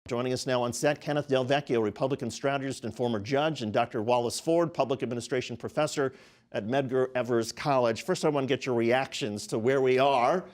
Joining us now on set, Kenneth Vecchio, Republican strategist and former judge, and Dr. Wallace Ford, public administration professor at Medgar Evers College. First, I want to get your reactions to where we are.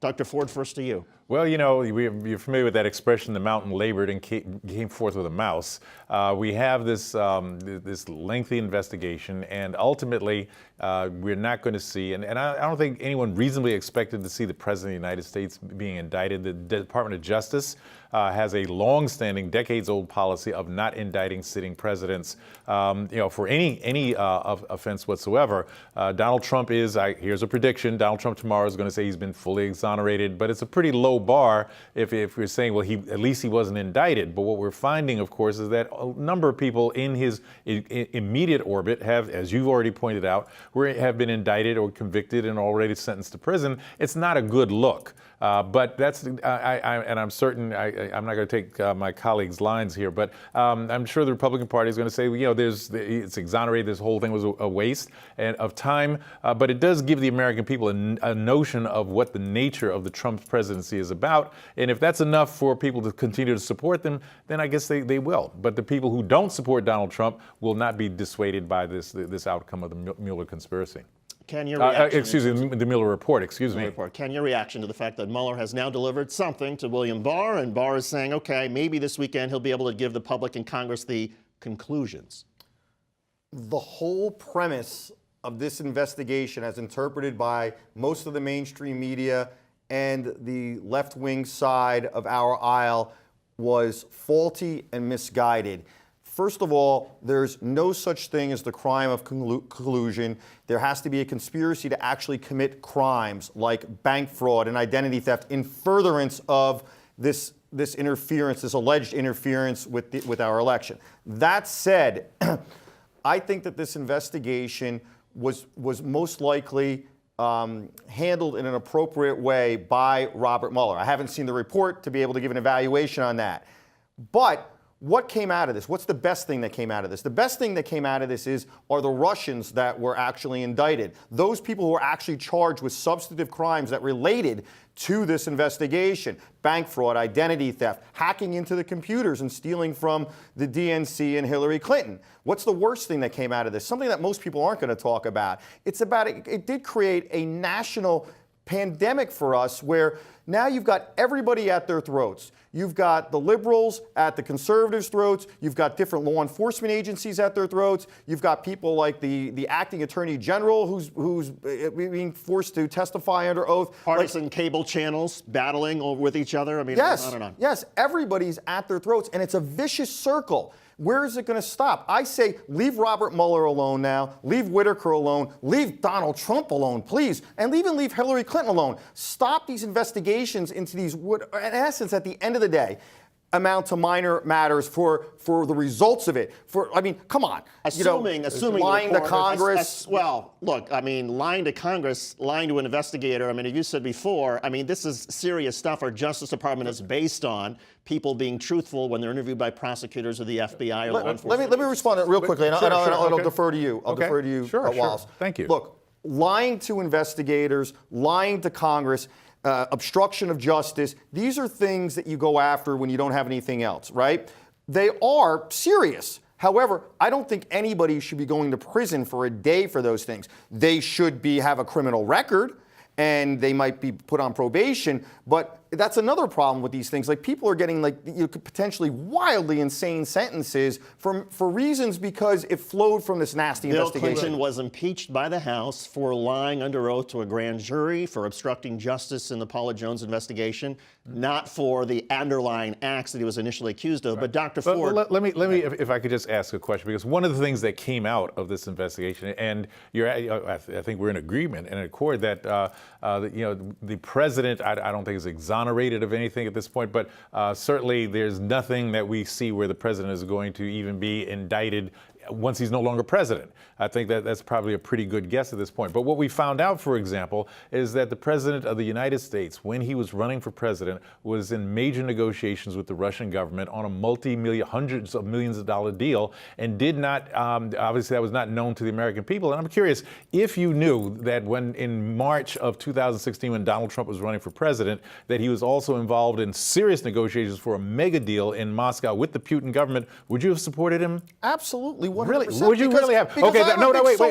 Dr. Ford, first to you. Well, you know, you're familiar with that expression, the mountain labored and came forth with a mouse. We have this lengthy investigation, and ultimately we're not going to see, and I don't think anyone reasonably expected to see the President of the United States being indicted. The Department of Justice has a long-standing, decades-old policy of not indicting sitting presidents, for any offense whatsoever. Donald Trump is, here's a prediction, Donald Trump tomorrow is going to say he's been fully exonerated, but it's a pretty low bar if we're saying, well, at least he wasn't indicted. But what we're finding, of course, is that a number of people in his immediate orbit have, as you've already pointed out, have been indicted or convicted and already sentenced to prison. It's not a good look. But that's, and I'm certain, I'm not going to take my colleagues' lines here, but I'm sure the Republican Party is going to say, it's exonerated, this whole thing was a waste of time, but it does give the American people a notion of what the nature of the Trump presidency is about, and if that's enough for people to continue to support them, then I guess they will. But the people who don't support Donald Trump will not be dissuaded by this outcome of the Mueller conspiracy. Ken, your reaction? Excuse me, the Mueller report, excuse me. Ken, your reaction to the fact that Mueller has now delivered something to William Barr, and Barr is saying, okay, maybe this weekend he'll be able to give the public and Congress the conclusions. The whole premise of this investigation, as interpreted by most of the mainstream media and the left-wing side of our aisle, was faulty and misguided. First of all, there's no such thing as the crime of collusion. There has to be a conspiracy to actually commit crimes like bank fraud and identity theft in furtherance of this interference, this alleged interference with our election. That said, I think that this investigation was most likely handled in an appropriate way by Robert Mueller. I haven't seen the report to be able to give an evaluation on that. But what came out of this? What's the best thing that came out of this? The best thing that came out of this are the Russians that were actually indicted. Those people who were actually charged with substantive crimes that related to this investigation. Bank fraud, identity theft, hacking into the computers and stealing from the DNC and Hillary Clinton. What's the worst thing that came out of this? Something that most people aren't going to talk about. It did create a national pandemic for us where now you've got everybody at their throats. You've got the liberals at the conservatives' throats. You've got different law enforcement agencies at their throats. You've got people like the acting attorney general who's being forced to testify under oath. Partisan cable channels battling with each other. I mean, yes, on and on. Yes, everybody's at their throats, and it's a vicious circle. Where is it going to stop? I say leave Robert Mueller alone now, leave Whitaker alone, leave Donald Trump alone, please, and even leave Hillary Clinton alone. Stop these investigations into these, in essence, at the end of the day, amount to minor matters for the results of it. I mean, come on. Assuming lying to Congress. Well, look, I mean, lying to Congress, lying to an investigator. I mean, as you said before, I mean, this is serious stuff. Our Justice Department is based on people being truthful when they're interviewed by prosecutors or the FBI or law enforcement. Let me respond to that real quickly, and I'll defer to you. Okay. Defer to you, Wallace. Sure. Thank you. Look, lying to investigators, lying to Congress, obstruction of justice, these are things that you go after when you don't have anything else, right? They are serious. However, I don't think anybody should be going to prison for a day for those things. They should have a criminal record, and they might be put on probation, but that's another problem with these things. Like, people are getting potentially wildly insane sentences for reasons because it flowed from this nasty investigation. Bill Clinton was impeached by the House for lying under oath to a grand jury, for obstructing justice in the Paula Jones investigation, not for the underlying acts that he was initially accused of. Right. But Dr. Ford, let me, if I could just ask a question, because one of the things that came out of this investigation, and I think we're in agreement and accord that the president, I don't think is exonerated of anything at this point, but certainly there's nothing that we see where the president is going to even be indicted once he's no longer president. I think that's probably a pretty good guess at this point. But what we found out, for example, is that the president of the United States, when he was running for president, was in major negotiations with the Russian government on a multi-million, hundreds of millions of dollar deal, and did not, obviously that was not known to the American people. And I'm curious if you knew that when in March of 2016, when Donald Trump was running for president, that he was also involved in serious negotiations for a mega deal in Moscow with the Putin government, would you have supported him? Absolutely, 100%. Really? Would you really have? Okay,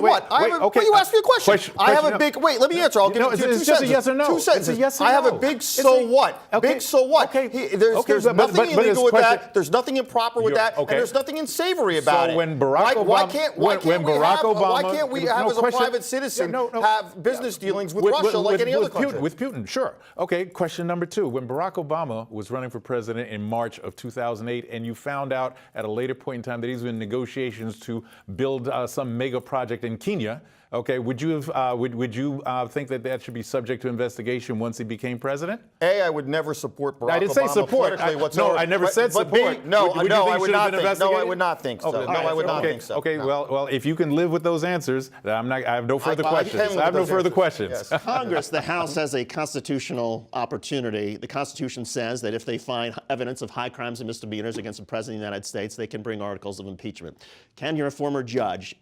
wait. Okay, you asked me a question. I have a big. Wait, let me answer. I'll give you 2 sentences. It's just a yes or no. 2 sentences. It's a yes or no. I have a big so what. Okay. Big so what. Okay. There's nothing illegal with question. that. There's nothing improper with that. Okay. And there's nothing unsavory about it. So when Barack Obama, why can't we have as a private citizen have business dealings with Russia like any other country? With Putin, sure. Okay, question number 2. When Barack Obama was running for president in March of 2008, and you found out at a later point in time that he's in negotiations to build some mega project in Kenya, okay, would you have, would you think that should be subject to investigation once he became president? I would never support Barack Obama. I didn't say support. Politically whatsoever. No, I never said support. No, I would not think. No, I would not think so. No, I would not think so. Okay, well, if you can live with those answers, then I have no further questions. I have no further questions. Yes. Congress, the House has a constitutional opportunity. The Constitution says that if they find evidence of high crimes and misdemeanors against the President of the United States, they can bring articles of impeachment. Ken, you're a former judge.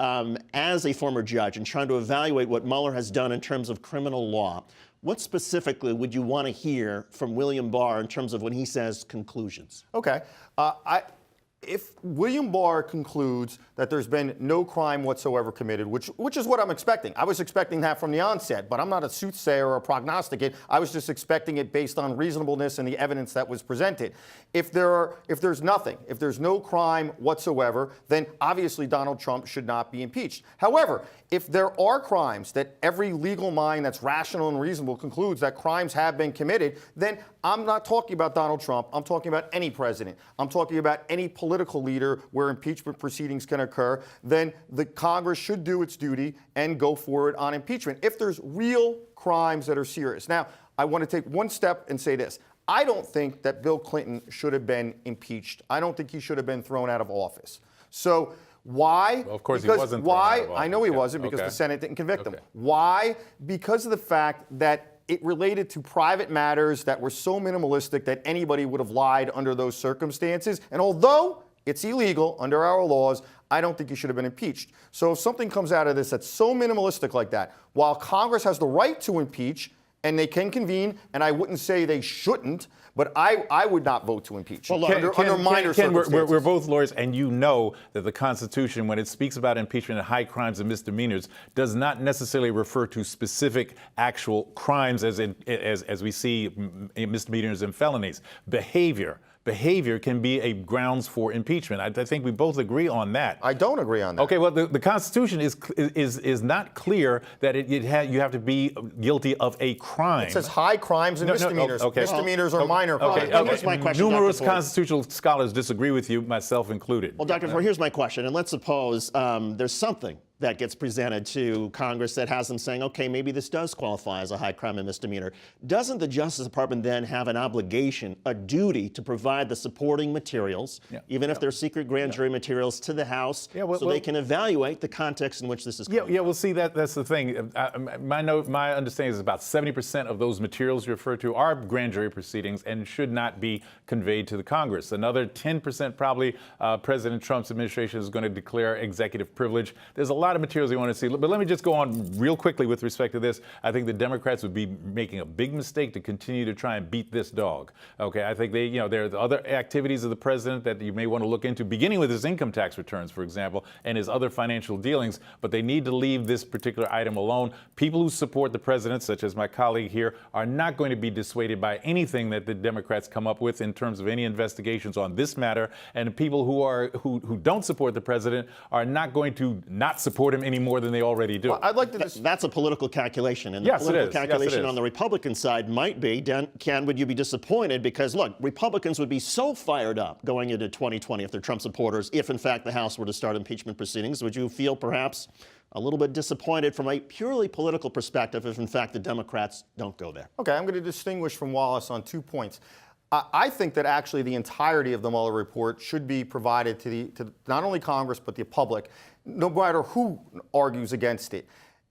As a former judge and trying to evaluate what Mueller has done in terms of criminal law, what specifically would you want to hear from William Barr in terms of when he says conclusions? Okay. If William Barr concludes that there's been no crime whatsoever committed, which is what I'm expecting. I was expecting that from the onset, but I'm not a soothsayer or a prognosticate. I was just expecting it based on reasonableness and the evidence that was presented. If there's nothing, if there's no crime whatsoever, then obviously Donald Trump should not be impeached. However, if there are crimes that every legal mind that's rational and reasonable concludes that crimes have been committed, then I'm not talking about Donald Trump. I'm talking about any president. I'm talking about any political leader where impeachment proceedings can occur. Then the Congress should do its duty and go forward on impeachment if there's real crimes that are serious. Now, I want to take one step and say this. I don't think that Bill Clinton should have been impeached. I don't think he should have been thrown out of office. So why? Well, of course, he wasn't thrown out of office. I know he wasn't because the Senate didn't convict him. Why? Because of the fact that it related to private matters that were so minimalistic that anybody would have lied under those circumstances. And although it's illegal under our laws, I don't think he should have been impeached. So if something comes out of this that's so minimalistic like that, while Congress has the right to impeach, and they can convene, and I wouldn't say they shouldn't, but I would not vote to impeach. Well, under minor circumstances. We're both lawyers, and you know that the Constitution, when it speaks about impeachment and high crimes and misdemeanors, does not necessarily refer to specific actual crimes as we see misdemeanors and felonies. Behavior can be a grounds for impeachment. I think we both agree on that. I don't agree on that. Okay, well, the Constitution is not clear that you have to be guilty of a crime. It says high crimes and misdemeanors. Okay. Misdemeanors are minor crimes. Here's my question, Numerous Dr. Ford. constitutional scholars disagree with you, myself included. Well, Dr. Ford, here's my question. And let's suppose there's something that gets presented to Congress that has them saying, okay, maybe this does qualify as a high crime and misdemeanor. Doesn't the Justice Department then have an obligation, a duty to provide the supporting materials, even if they're secret grand jury materials, to the House so they can evaluate the context in which this is coming? Well, see, that's the thing. My understanding is about 70% of those materials you refer to are grand jury proceedings and should not be conveyed to the Congress. Another 10% probably President Trump's administration is going to declare executive privilege. There's a lot of materials we want to see, but let me just go on real quickly with respect to this. I think the Democrats would be making a big mistake to continue to try and beat this dog. Okay, I think there are other activities of the president that you may want to look into, beginning with his income tax returns, for example, and his other financial dealings, but they need to leave this particular item alone. People who support the president, such as my colleague here, are not going to be dissuaded by anything that the Democrats come up with in terms of any investigations on this matter, and people who don't support the president are not going to not support him any more than they already do. Well, I'd like to That's a political calculation. And the political calculation on the Republican side might be, Ken, would you be disappointed? Because, look, Republicans would be so fired up going into 2020 if they're Trump supporters, if, in fact, the House were to start impeachment proceedings. Would you feel perhaps a little bit disappointed from a purely political perspective if, in fact, the Democrats don't go there? Okay, I'm going to distinguish from Wallace on 2 points. I think that actually the entirety of the Mueller report should be provided to not only Congress but the public, no matter who argues against it.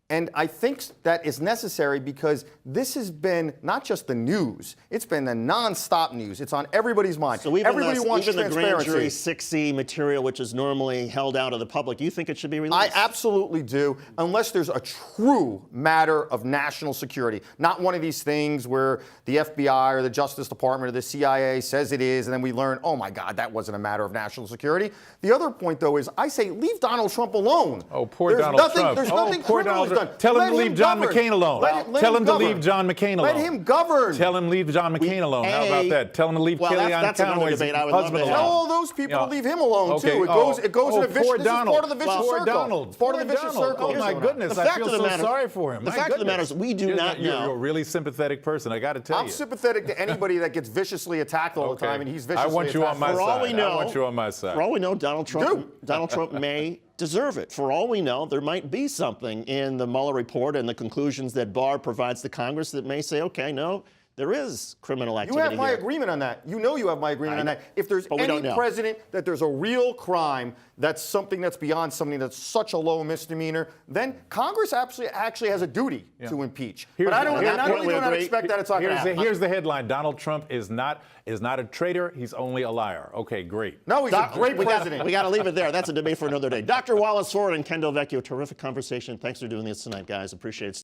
And I think that is necessary because this has been not just the news, it's been the nonstop news. It's on everybody's mind. So even everybody wants even the grand transparency. jury 6C material, which is normally held out of the public, you think it should be released? I absolutely do, unless there's a true matter of national security. Not one of these things where the FBI or the Justice Department or the CIA says it is, and then we learn, oh my God, that wasn't a matter of national security. The other point, though, is I say leave Donald Trump alone. Oh, poor Donald Trump. There's nothing poor criminal Donald he's done. Tell him Let to leave John govern. McCain alone. Let Tell him to govern. leave John McCain alone. Let him govern. Tell him to leave John McCain alone. How about that? Tell him to leave Well, Kellyanne that's another Conway's debate I would love husband to alone. Tell all those people to leave him alone okay. too. It goes in a vicious. Poor This is Donald. part of the vicious Poor circle. Donald. It's part of the Poor vicious Donald. circle. Oh my goodness! The I fact feel of the so matter- sorry for him. the My fact of the matter goodness. is we do not know. You're a really sympathetic person. I got to tell you. I'm sympathetic to anybody that gets viciously attacked all the time, and he's viciously I want you on attacked. my For all side. we know, I want you on my side. For all we know, Donald Trump may deserve it. For all we know, there might be something in the Mueller report and the conclusions that Barr provides to Congress that may say, okay, no, there is criminal You activity have my here. agreement on that. You know you have my agreement on that. If there's But we don't any know. president that there's a real crime, that's something that's beyond something that's such a low misdemeanor, then Congress actually has a duty to impeach. But I at that not point only we do not agree. expect that, it's not going to happen. Here's the headline: Donald Trump is not a traitor. He's only a liar. Okay, great. No, he's a great president. We got to leave it there. That's a debate for another day. Dr. Wallace Ford and Kendall Vecchio, terrific conversation. Thanks for doing this tonight, guys. Appreciate it.